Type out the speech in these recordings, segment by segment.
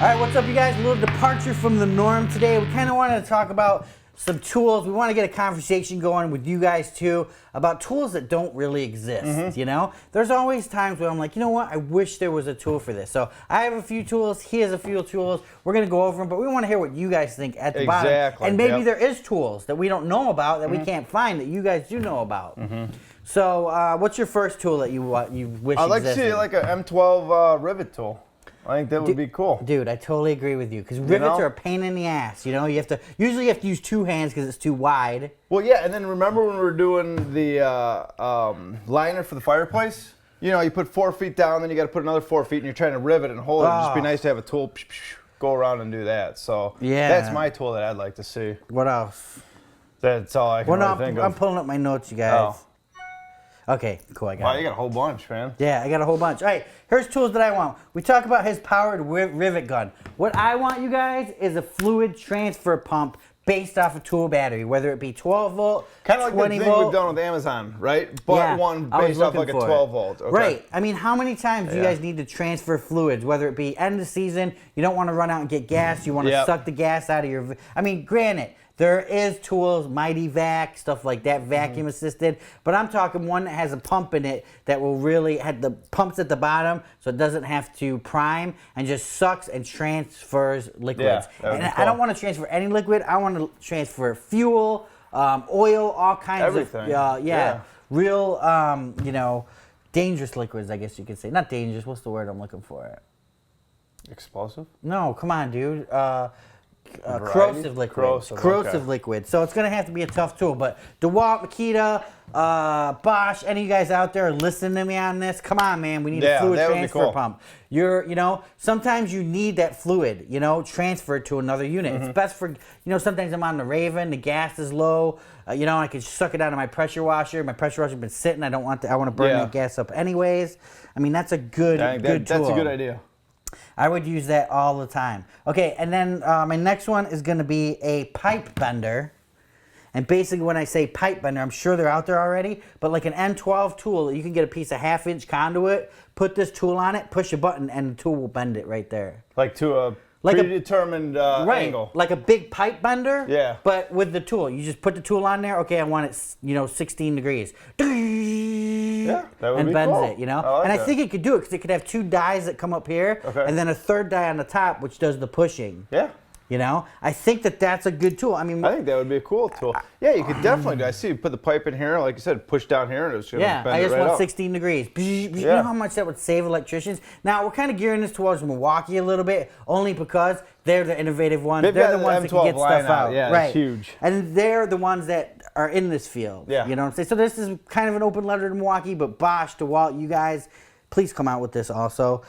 All right, what's up, you guys? A little departure from the norm today. We kind of wanted to talk about some tools. We want to get a conversation going with you guys too about tools that don't really exist. You know, there's always times where I'm like, you know what? I wish there was a tool for this. So I have a few tools. He has a few tools. We're gonna go over them, but we want to hear what you guys think at the bottom. And maybe there is tools that we don't know about that we can't find that you guys do know about. So, what's your first tool that you wish existed? I'd like to see like a M12 rivet tool. I think that would be cool. Dude, I totally agree with you. Because rivets are a pain in the ass. You know, usually you have to use two hands because it's too wide. Well, yeah, and then remember when we were doing the liner for the fireplace? You know, you put 4 feet down, then you got to put another 4 feet, and you're trying to rivet and hold it. It'd just be nice to have a tool, go around and do that. So that's my tool that I'd like to see. What else? That's all I can really think of. I'm pulling up my notes, you guys. Oh. Okay, cool, I got it. Wow, you got a whole bunch, man. Yeah, I got a whole bunch. All right, here's tools that I want. We talk about his powered rivet gun. What I want, you guys, is a fluid transfer pump based off a tool battery, whether it be 12 volt, kind of like the thing we've done with Amazon, right? But one based off like a 12 volt. Okay. Right. I mean, how many times do you guys need to transfer fluids, whether it be end of season, you don't want to run out and get gas, you want to suck the gas out of your... I mean, granted, there is tools, Mighty Vac, stuff like that, vacuum assisted, but I'm talking one that has a pump in it that will really have the pumps at the bottom so it doesn't have to prime and just sucks and transfers liquids. Yeah, and I don't want to transfer any liquid, I want to transfer fuel, oil, all kinds of real, you know, dangerous liquids, I guess you could say. Not dangerous, what's the word I'm looking for? Explosive? No, come on, dude. Corrosive liquid. Corrosive liquid. So it's going to have to be a tough tool. But DeWalt, Makita, Bosch, any of you guys out there listening to me on this? Come on, man. We need a fluid transfer pump. You know, sometimes you need that fluid, you know, transferred to another unit. It's best for, you know, sometimes I'm on the Raven, the gas is low, you know, I can suck it out of my pressure washer. My pressure washer's been sitting. I want to burn that gas up anyways. I mean, that's a good tool. That's a good idea. I would use that all the time. Okay, and then my next one is going to be a pipe bender. And basically when I say pipe bender, I'm sure they're out there already, but like an M12 tool, you can get a piece of 1/2-inch conduit, put this tool on it, push a button, and the tool will bend it right there. Like to a predetermined angle. Like a big pipe bender, yeah. But with the tool. You just put the tool on there, okay, I want it, you know, 16 degrees. Yeah, that would and be bends cool. it, you know? I think it could do it because it could have 2 dies that come up here, and then a 3rd die on the top, which does the pushing. Yeah. You know? I think that's a good tool. I mean, I think that would be a cool tool. Yeah, you could definitely do. I see you put the pipe in here, like you said, push down here, and it's going to bend it right up. I just want 16 degrees. You know how much that would save electricians? Now, we're kind of gearing this towards Milwaukee a little bit, only because they're the innovative ones. They're the ones that can get stuff out. Yeah, right. It's huge. And they're the ones that are in this field. Yeah. You know what I'm saying? So this is kind of an open letter to Milwaukee, but Bosch, DeWalt, you guys, please come out with this also.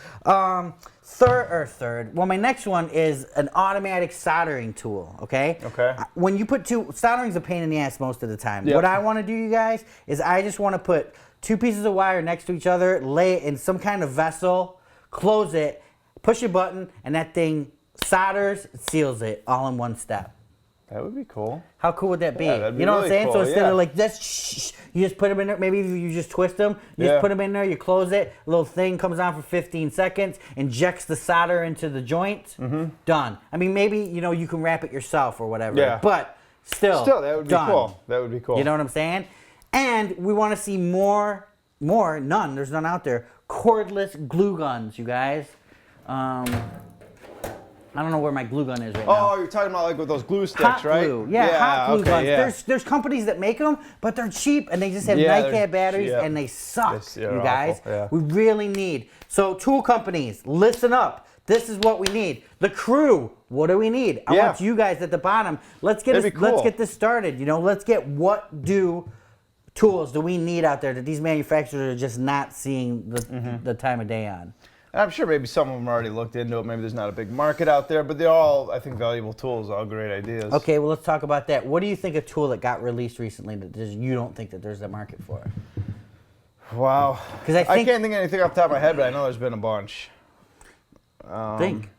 Third. Well, my next one is an automatic soldering tool, okay? Okay. When you put soldering's a pain in the ass most of the time. Yep. What I want to do, you guys, is I just want to put 2 pieces of wire next to each other, lay it in some kind of vessel, close it, push a button, and that thing solders, seals it all in one step. That would be cool. How cool would that be? Yeah, that'd be you know really what I'm saying? cool, So instead of like this, you just put them in there. Maybe you just twist them. You just put them in there. You close it. A little thing comes on for 15 seconds. Injects the solder into the joint. Done. I mean, maybe you can wrap it yourself or whatever. Yeah. But still, that would be done. cool. That would be cool. You know what I'm saying? And we want to see more. None. There's none out there. Cordless glue guns, you guys. I don't know where my glue gun is right now. Oh, you're talking about like with those glue sticks, hot right? Glue. Yeah, hot glue guns. Yeah. There's companies that make them, but they're cheap and they just have NiCad batteries and they suck, you guys. Yeah. We really need. So tool companies, listen up. This is what we need. The crew, what do we need? I want you guys at the bottom. Let's get this started. You know, let's get what tools do we need out there that these manufacturers are just not seeing the time of day on. And I'm sure maybe some of them already looked into it. Maybe there's not a big market out there, but they're all, I think, valuable tools, all great ideas. Okay, well, let's talk about that. What do you think a tool that got released recently that you don't think that there's a market for? Wow. Because I can't think of anything off the top of my head, but I know there's been a bunch. Think.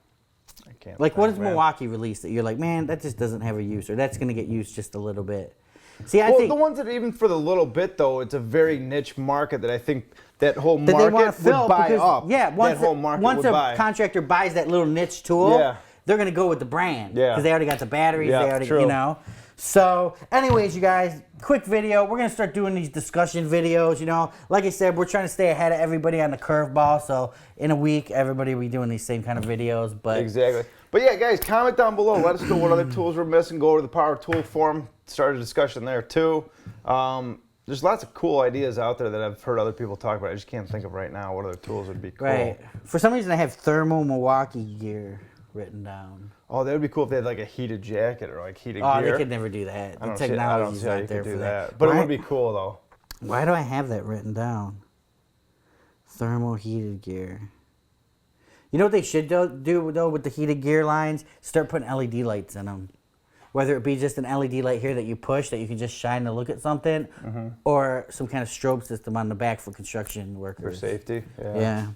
I can't. Like, what does Milwaukee release that you're like, man, that just doesn't have a use, or that's going to get used just a little bit? See, I think the ones that even for the little bit though, it's a very niche market that I think that whole that market they want to fill would buy because, up. yeah, once that whole market once would a buy. contractor buys that little niche tool, Yeah. they're gonna go with the brand. Yeah. Because they already got the batteries. Yeah, they already, true. you know. So, anyways, you guys, quick video. We're gonna start doing these discussion videos. You know, like I said, we're trying to stay ahead of everybody on the curveball. So, in a week, everybody will be doing these same kind of videos. But Exactly. But yeah, guys, comment down below. Let us know what other tools we're missing. Go over to the Power Tool forum. Start a discussion there too. There's lots of cool ideas out there that I've heard other people talk about. I just can't think of right now what other tools would be cool. right. For some reason, I have thermal Milwaukee gear written down. Oh, that would be cool if they had like a heated jacket or like heated Oh, gear. they could never do that. I The don't see technology's how not you there could do for that. But Why- it would be cool though. Why do I have that written down? Thermal heated gear. You know what they should do though with the heated gear lines? Start putting LED lights in them. Whether it be just an LED light here that you push that you can just shine to look at something, or some kind of strobe system on the back for construction workers. For safety. Yeah.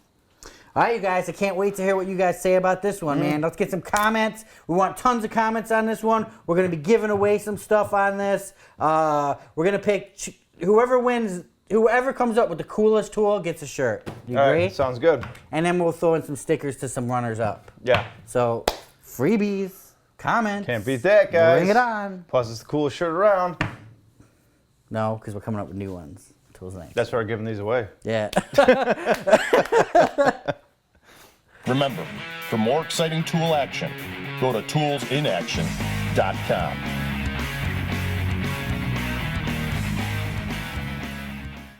All right, you guys. I can't wait to hear what you guys say about this one, man. Let's get some comments. We want tons of comments on this one. We're going to be giving away some stuff on this. We're going to pick whoever wins. Whoever comes up with the coolest tool gets a shirt. You All agree? right, sounds good. And then we'll throw in some stickers to some runners up. Yeah. So, freebies, comments. Can't beat that, guys. Bring it on. Plus, it's the coolest shirt around. No, because we're coming up with new ones. Tools next. That's why we're giving these away. Yeah. Remember, for more exciting tool action, go to toolsinaction.com.